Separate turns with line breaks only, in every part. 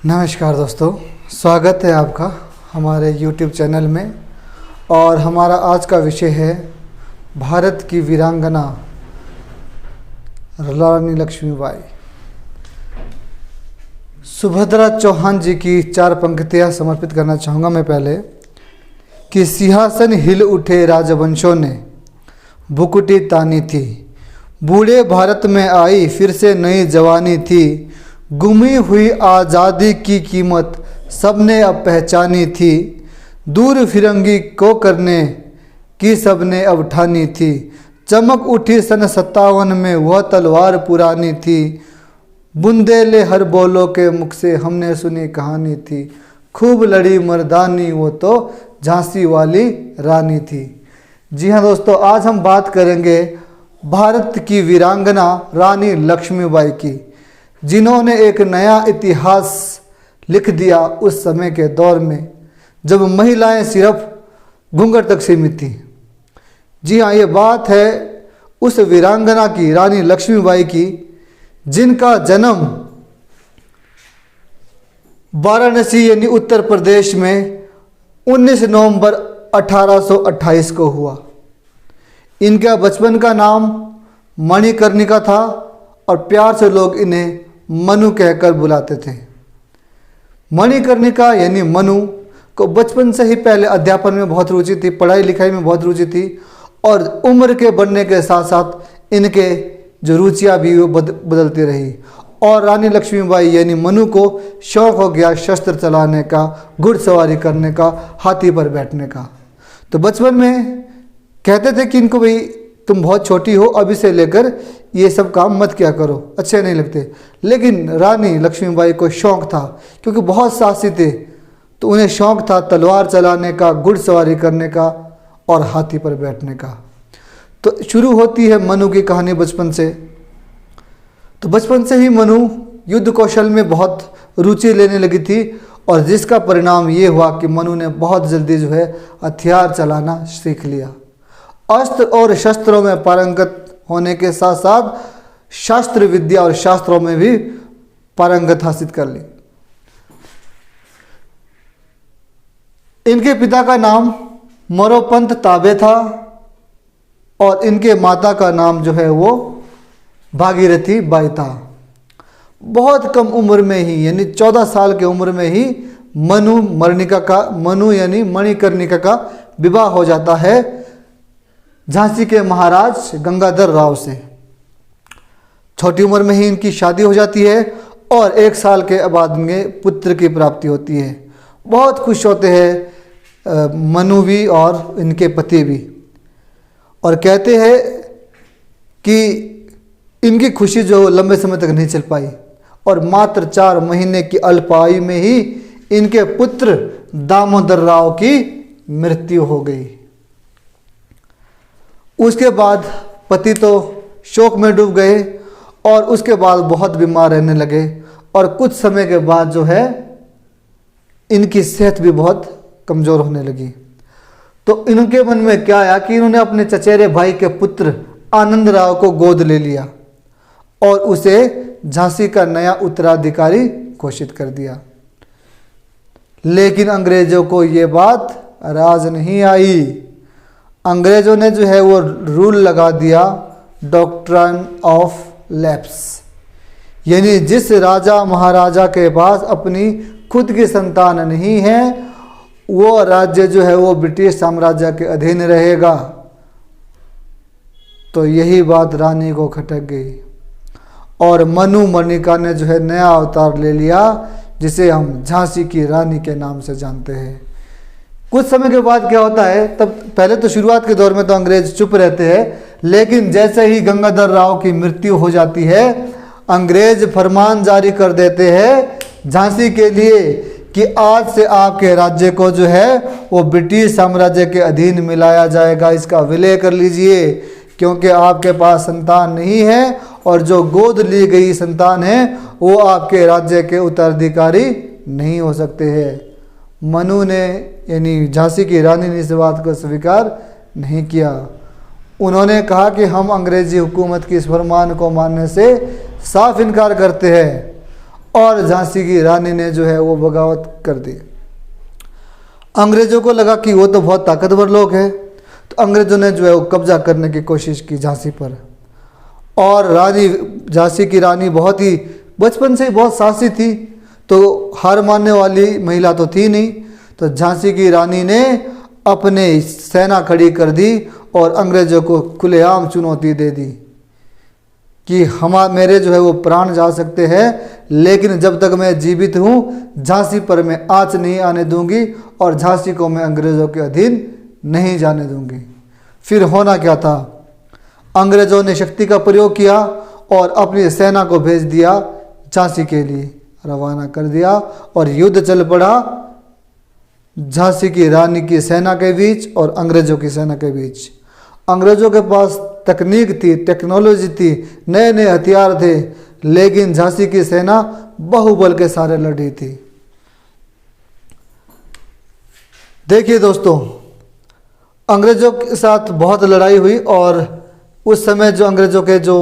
नमस्कार दोस्तों, स्वागत है आपका हमारे YouTube चैनल में। और हमारा आज का विषय है भारत की वीरांगना रानी लक्ष्मीबाई। सुभद्रा चौहान जी की 4 पंक्तियाँ समर्पित करना चाहूँगा मैं पहले कि सिंहासन हिल उठे राजवंशों ने, भुकुटी तानी थी, बूढ़े भारत में आई फिर से नई जवानी थी, गुमी हुई आज़ादी की कीमत सबने अब पहचानी थी, दूर फिरंगी को करने की सबने अब ठानी थी, चमक उठी सन 57 में वह तलवार पुरानी थी, बुंदेले हर बोलों के मुख से हमने सुनी कहानी थी, खूब लड़ी मर्दानी वो तो झांसी वाली रानी थी। जी हाँ दोस्तों, आज हम बात करेंगे भारत की वीरांगना रानी लक्ष्मीबाई की, जिन्होंने एक नया इतिहास लिख दिया उस समय के दौर में जब महिलाएं सिर्फ घूंघट तक सीमित थीं। जी हाँ, ये बात है उस वीरांगना की, रानी लक्ष्मीबाई की, जिनका जन्म वाराणसी यानी उत्तर प्रदेश में 19 नवंबर 1828 को हुआ। इनका बचपन का नाम मणिकर्णिका था और प्यार से लोग इन्हें मनु कहकर बुलाते थे। मणिकर्णिका यानी मनु को बचपन से ही पहले अध्यापन में बहुत रुचि थी, पढ़ाई लिखाई में बहुत रुचि थी और उम्र के बढ़ने के साथ साथ इनके जो रुचियाँ भी वो बदलती रही। और रानी लक्ष्मीबाई यानी मनु को शौक़ हो गया शस्त्र चलाने का, घुड़सवारी करने का, हाथी पर बैठने का। तो बचपन में कहते थे कि इनको भाई तुम बहुत छोटी हो, अभी से लेकर ये सब काम मत किया करो, अच्छे नहीं लगते। लेकिन रानी लक्ष्मीबाई को शौक़ था, क्योंकि बहुत साहसी थे, तो उन्हें शौक़ था तलवार चलाने का, घुड़सवारी करने का और हाथी पर बैठने का। तो शुरू होती है मनु की कहानी बचपन से। तो बचपन से ही मनु युद्ध कौशल में बहुत रुचि लेने लगी थी और जिसका परिणाम ये हुआ कि मनु ने बहुत जल्दी जो है हथियार चलाना सीख लिया। अस्त्र और शस्त्रों में पारंगत होने के साथ साथ शास्त्र विद्या और शास्त्रों में भी पारंगत हासिल कर ली। इनके पिता का नाम मोरोपंत ताबे था और इनके माता का नाम जो है वो भागीरथी बाई था। बहुत कम उम्र में ही यानी 14 साल की उम्र में ही मनु यानी मणिकर्णिका का विवाह हो जाता है झांसी के महाराज गंगाधर राव से। छोटी उम्र में ही इनकी शादी हो जाती है और 1 साल के बाद इनके पुत्र की प्राप्ति होती है। बहुत खुश होते हैं मनु भी और इनके पति भी, और कहते हैं कि इनकी खुशी जो लंबे समय तक नहीं चल पाई और मात्र 4 महीने की अल्प आयु में ही इनके पुत्र दामोदर राव की मृत्यु हो गई। उसके बाद पति तो शोक में डूब गए और उसके बाद बहुत बीमार रहने लगे और कुछ समय के बाद जो है इनकी सेहत भी बहुत कमज़ोर होने लगी। तो इनके मन में क्या आया कि इन्होंने अपने चचेरे भाई के पुत्र आनंद राव को गोद ले लिया और उसे झांसी का नया उत्तराधिकारी घोषित कर दिया। लेकिन अंग्रेजों को ये बात राज नहीं आई। अंग्रेजों ने जो है वो रूल लगा दिया डॉक्ट्रिन ऑफ लैप्स, यानी जिस राजा महाराजा के पास अपनी खुद की संतान नहीं है वो राज्य जो है वो ब्रिटिश साम्राज्य के अधीन रहेगा। तो यही बात रानी को खटक गई और मणिकर्णिका ने जो है नया अवतार ले लिया, जिसे हम झांसी की रानी के नाम से जानते हैं। कुछ समय के बाद क्या होता है, तब पहले तो शुरुआत के दौर में तो अंग्रेज चुप रहते हैं, लेकिन जैसे ही गंगाधर राव की मृत्यु हो जाती है अंग्रेज फरमान जारी कर देते हैं झांसी के लिए कि आज से आपके राज्य को जो है वो ब्रिटिश साम्राज्य के अधीन मिलाया जाएगा, इसका विलय कर लीजिए, क्योंकि आपके पास संतान नहीं है और जो गोद ली गई संतान है वो आपके राज्य के उत्तराधिकारी नहीं हो सकते हैं। मनु ने यानी झांसी की रानी ने इस बात को स्वीकार नहीं किया। उन्होंने कहा कि हम अंग्रेजी हुकूमत की इस फरमान को मानने से साफ इनकार करते हैं और झांसी की रानी ने जो है वो बगावत कर दी। अंग्रेज़ों को लगा कि वो तो बहुत ताकतवर लोग हैं, तो अंग्रेज़ों ने जो है वो कब्जा करने की कोशिश की झांसी पर। और रानी, झांसी की रानी बहुत ही बचपन से ही बहुत साहसी थी, तो हार मानने वाली महिला तो थी नहीं। तो झांसी की रानी ने अपने सेना खड़ी कर दी और अंग्रेज़ों को खुलेआम चुनौती दे दी कि मेरे जो है वो प्राण जा सकते हैं, लेकिन जब तक मैं जीवित हूँ झांसी पर मैं आँच नहीं आने दूंगी और झांसी को मैं अंग्रेज़ों के अधीन नहीं जाने दूंगी। फिर होना क्या था, अंग्रेज़ों ने शक्ति का प्रयोग किया और अपनी सेना को भेज दिया, झांसी के लिए रवाना कर दिया और युद्ध चल पड़ा झांसी की रानी की सेना के बीच और अंग्रेज़ों की सेना के बीच। अंग्रेज़ों के पास तकनीक थी, टेक्नोलॉजी थी, नए नए हथियार थे, लेकिन झांसी की सेना बाहुबल के सारे लड़ी थी। देखिए दोस्तों, अंग्रेज़ों के साथ बहुत लड़ाई हुई और उस समय जो अंग्रेज़ों के जो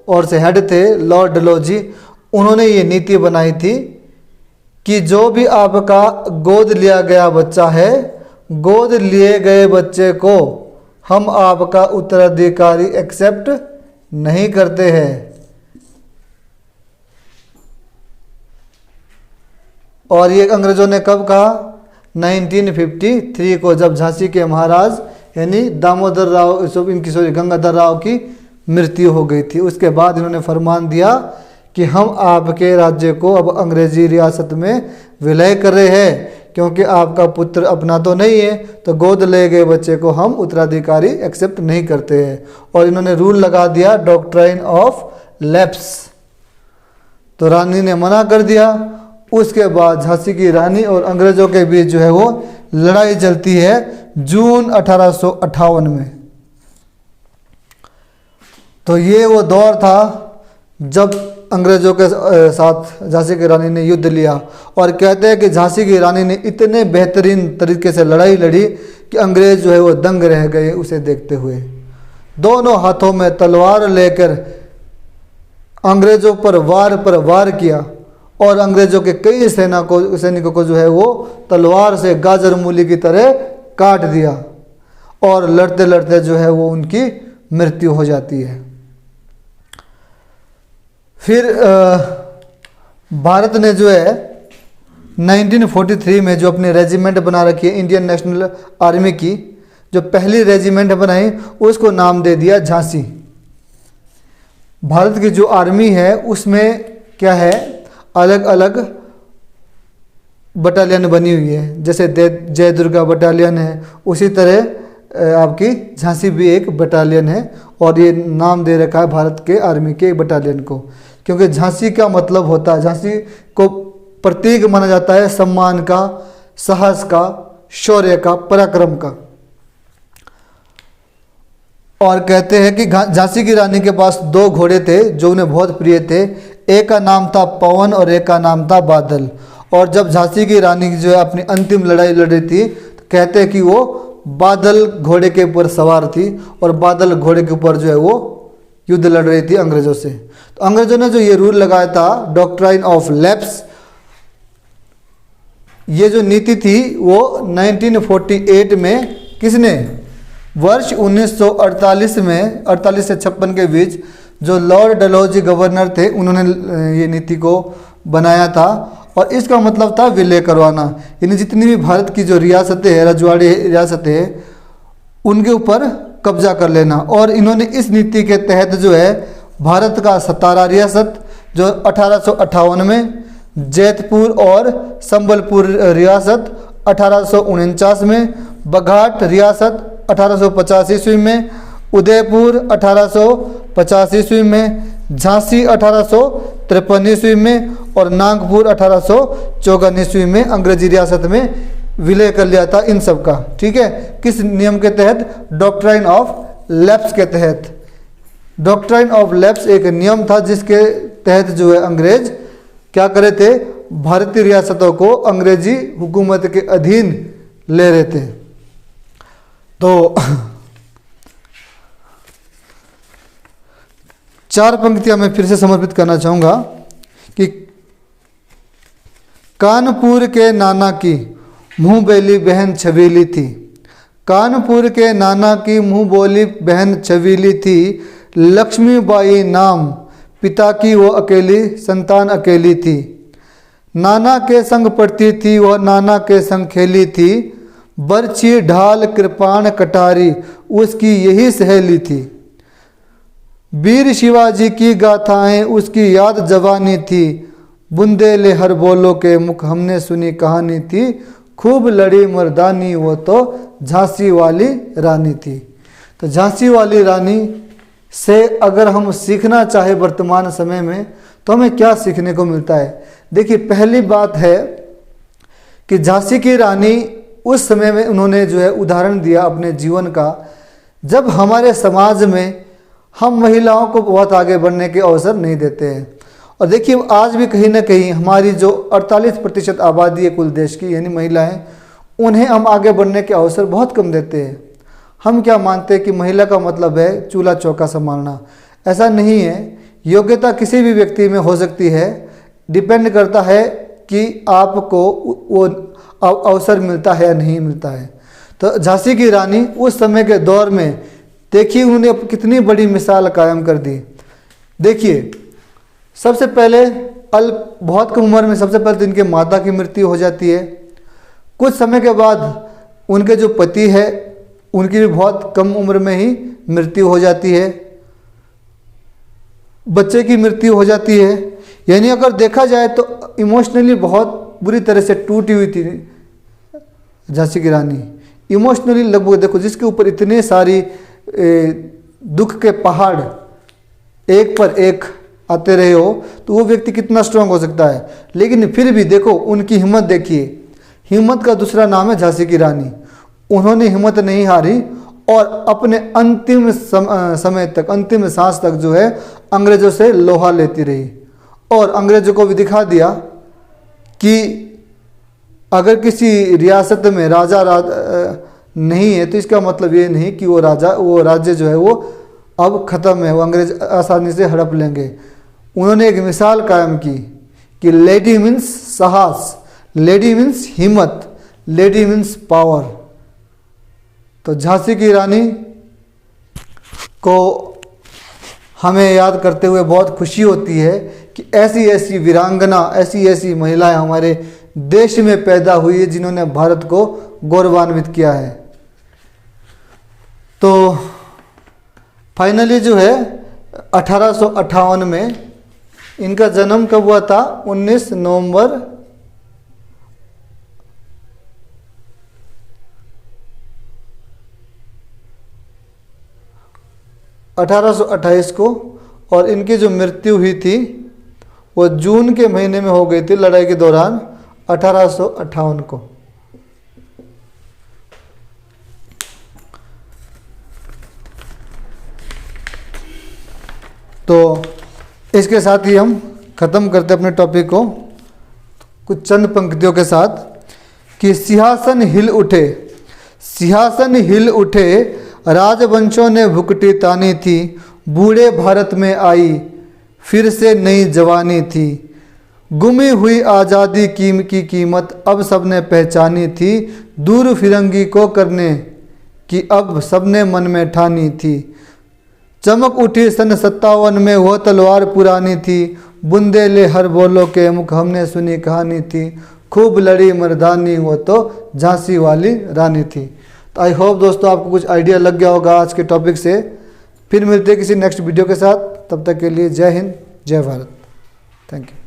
और से हेड थे लॉर्ड डलहौजी, उन्होंने ये नीति बनाई थी कि जो भी आपका गोद लिया गया बच्चा है, गोद लिए गए बच्चे को हम आपका उत्तराधिकारी एक्सेप्ट नहीं करते हैं। और ये अंग्रेज़ों ने कब कहा, 1953 को, जब झांसी के महाराज यानी दामोदर राव, गंगाधर राव की मृत्यु हो गई थी। उसके बाद इन्होंने फरमान दिया कि हम आपके राज्य को अब अंग्रेजी रियासत में विलय कर रहे हैं, क्योंकि आपका पुत्र अपना तो नहीं है, तो गोद ले गए बच्चे को हम उत्तराधिकारी एक्सेप्ट नहीं करते हैं। और इन्होंने रूल लगा दिया डॉक्ट्राइन ऑफ लैप्स, तो रानी ने मना कर दिया। उसके बाद झांसी की रानी और अंग्रेज़ों के बीच जो है वो लड़ाई चलती है जून 1858 में। तो ये वो दौर था जब अंग्रेज़ों के साथ झांसी की रानी ने युद्ध लिया। और कहते हैं कि झांसी की रानी ने इतने बेहतरीन तरीके से लड़ाई लड़ी कि अंग्रेज़ जो है वो दंग रह गए उसे देखते हुए। दोनों हाथों में तलवार लेकर अंग्रेज़ों पर वार किया और अंग्रेज़ों के कई सैनिकों को जो है वो तलवार से गाजर मूली की तरह काट दिया और लड़ते लड़ते जो है वो उनकी मृत्यु हो जाती है। फिर भारत ने जो है 1943 में जो अपनी रेजिमेंट बना रखी है इंडियन नेशनल आर्मी की, जो पहली रेजिमेंट बनाई उसको नाम दे दिया झांसी। भारत की जो आर्मी है उसमें क्या है, अलग अलग बटालियन बनी हुई है, जैसे जय दुर्गा बटालियन है, उसी तरह आपकी झांसी भी एक बटालियन है। और ये नाम दे रखा है भारत के आर्मी के बटालियन को, क्योंकि झांसी का मतलब होता है, झांसी को प्रतीक माना जाता है सम्मान का, साहस का, शौर्य का, पराक्रम का। और कहते हैं कि झांसी की रानी के पास 2 घोड़े थे जो उन्हें बहुत प्रिय थे, एक का नाम था पवन और एक का नाम था बादल। और जब झांसी की रानी जो है अपनी अंतिम लड़ाई लड़ रही थी, तो कहते हैं कि वो बादल घोड़े के ऊपर सवार थी और बादल घोड़े के ऊपर जो है वो युद्ध लड़ रही थी अंग्रेज़ों से। तो अंग्रेज़ों ने जो ये रूल लगाया था डॉक्ट्राइन ऑफ लैप्स, ये जो नीति थी वो 1948 में किसने, वर्ष 1948 में, 48 से 56 के बीच जो लॉर्ड डलहौजी गवर्नर थे उन्होंने ये नीति को बनाया था। और इसका मतलब था विलय करवाना, यानी जितनी भी भारत की जो रियासतें हैं, रजवाड़ी रियासतें हैं, उनके ऊपर कब्जा कर लेना। और इन्होंने इस नीति के तहत जो है भारत का 17 रियासत जो 1858 में, जैतपुर और संबलपुर रियासत 1849 में, बघाट रियासत 1850 ईस्वी में, उदयपुर 1850 ईस्वी में, झांसी 1853 ईस्वी में और नागपुर 1854 ईस्वी में अंग्रेजी रियासत में विलय कर लिया था इन सब का। ठीक है, किस नियम के तहत, डॉक्ट्राइन ऑफ लैप्स के तहत। डॉक्ट्राइन ऑफ लैप्स एक नियम था जिसके तहत जो है अंग्रेज क्या करे थे, भारतीय रियासतों को अंग्रेजी हुकूमत के अधीन ले रहे थे। तो 4 पंक्तियां मैं फिर से समर्पित करना चाहूँगा कि कानपुर के नाना की मुँह बेली बहन छबीली थी। कानपुर के नाना की मुँह बोली बहन छबीली थी। लक्ष्मीबाई नाम पिता की वो अकेली संतान अकेली थी। नाना के संग पढ़ती थी वह नाना के संग खेली थी। बर्छी ढाल कृपाण कटारी उसकी यही सहेली थी। वीर शिवाजी की गाथाएं उसकी याद जवानी थी। बुंदेले हर बोलो के मुख हमने सुनी कहानी थी। खूब लड़ी मर्दानी वो तो झांसी वाली रानी थी। तो झांसी वाली रानी से अगर हम सीखना चाहे वर्तमान समय में तो हमें क्या सीखने को मिलता है। देखिए, पहली बात है कि झांसी की रानी उस समय में उन्होंने जो है उदाहरण दिया अपने जीवन का, जब हमारे समाज में हम महिलाओं को बहुत आगे बढ़ने के अवसर नहीं देते हैं। और देखिए, आज भी कहीं ना कहीं हमारी जो 48% आबादी है कुल देश की, यानी महिलाएं, उन्हें हम आगे बढ़ने के अवसर बहुत कम देते हैं। हम क्या मानते हैं कि महिला का मतलब है चूल्हा चौका संभालना। ऐसा नहीं है। योग्यता किसी भी व्यक्ति में हो सकती है, डिपेंड करता है कि आपको वो अवसर मिलता है या नहीं मिलता है। तो झांसी की रानी उस समय के दौर में देखिए उन्होंने कितनी बड़ी मिसाल कायम कर दी। देखिए, सबसे पहले बहुत कम उम्र में सबसे पहले तो इनके माता की मृत्यु हो जाती है। कुछ समय के बाद उनके जो पति है उनकी भी बहुत कम उम्र में ही मृत्यु हो जाती है। बच्चे की मृत्यु हो जाती है। यानी अगर देखा जाए तो इमोशनली बहुत बुरी तरह से टूटी हुई थी झांसी की रानी। इमोशनली लगभग देखो, जिसके ऊपर इतने सारी दुख के पहाड़ एक पर एक आते रहे हो तो वो व्यक्ति कितना स्ट्रांग हो सकता है। लेकिन फिर भी देखो उनकी हिम्मत देखिए। हिम्मत का दूसरा नाम है झांसी की रानी। उन्होंने हिम्मत नहीं हारी और अपने अंतिम समय तक, अंतिम सांस तक जो है अंग्रेजों से लोहा लेती रही और अंग्रेजों को भी दिखा दिया कि अगर किसी रियासत में राजा नहीं है तो इसका मतलब ये नहीं कि वो राज्य जो है वो अब ख़त्म है, वो अंग्रेज आसानी से हड़प लेंगे। उन्होंने एक मिसाल कायम की कि लेडी मीन्स साहस, लेडी मीन्स हिम्मत, लेडी मीन्स पावर। तो झांसी की रानी को हमें याद करते हुए बहुत खुशी होती है कि ऐसी ऐसी वीरांगना, ऐसी ऐसी महिलाएं हमारे देश में पैदा हुई है जिन्होंने भारत को गौरवान्वित किया है। तो फाइनली जो है 1858 में इनका जन्म कब हुआ था? 19 नवंबर 1828 को, और इनकी जो मृत्यु हुई थी वो जून के महीने में हो गई थी लड़ाई के दौरान 1858 को। तो इसके साथ ही हम ख़त्म करते अपने टॉपिक को कुछ चंद पंक्तियों के साथ कि सिंहासन हिल उठे, सिंहासन हिल उठे, राजवंशों ने भुकटी तानी थी, बूढ़े भारत में आई फिर से नई जवानी थी, गुमी हुई आज़ादी की कीमत अब सबने पहचानी थी, दूर फिरंगी को करने की अब सबने मन में ठानी थी, चमक उठी सन 57 में वह तलवार पुरानी थी, बुंदेले हर बोलो के मुख हमने सुनी कहानी थी, खूब लड़ी मर्दानी वो तो झांसी वाली रानी थी। तो आई होप दोस्तों आपको कुछ आइडिया लग गया होगा आज के टॉपिक से। फिर मिलते हैं किसी नेक्स्ट वीडियो के साथ, तब तक के लिए जय हिंद, जय भारत। Thank you.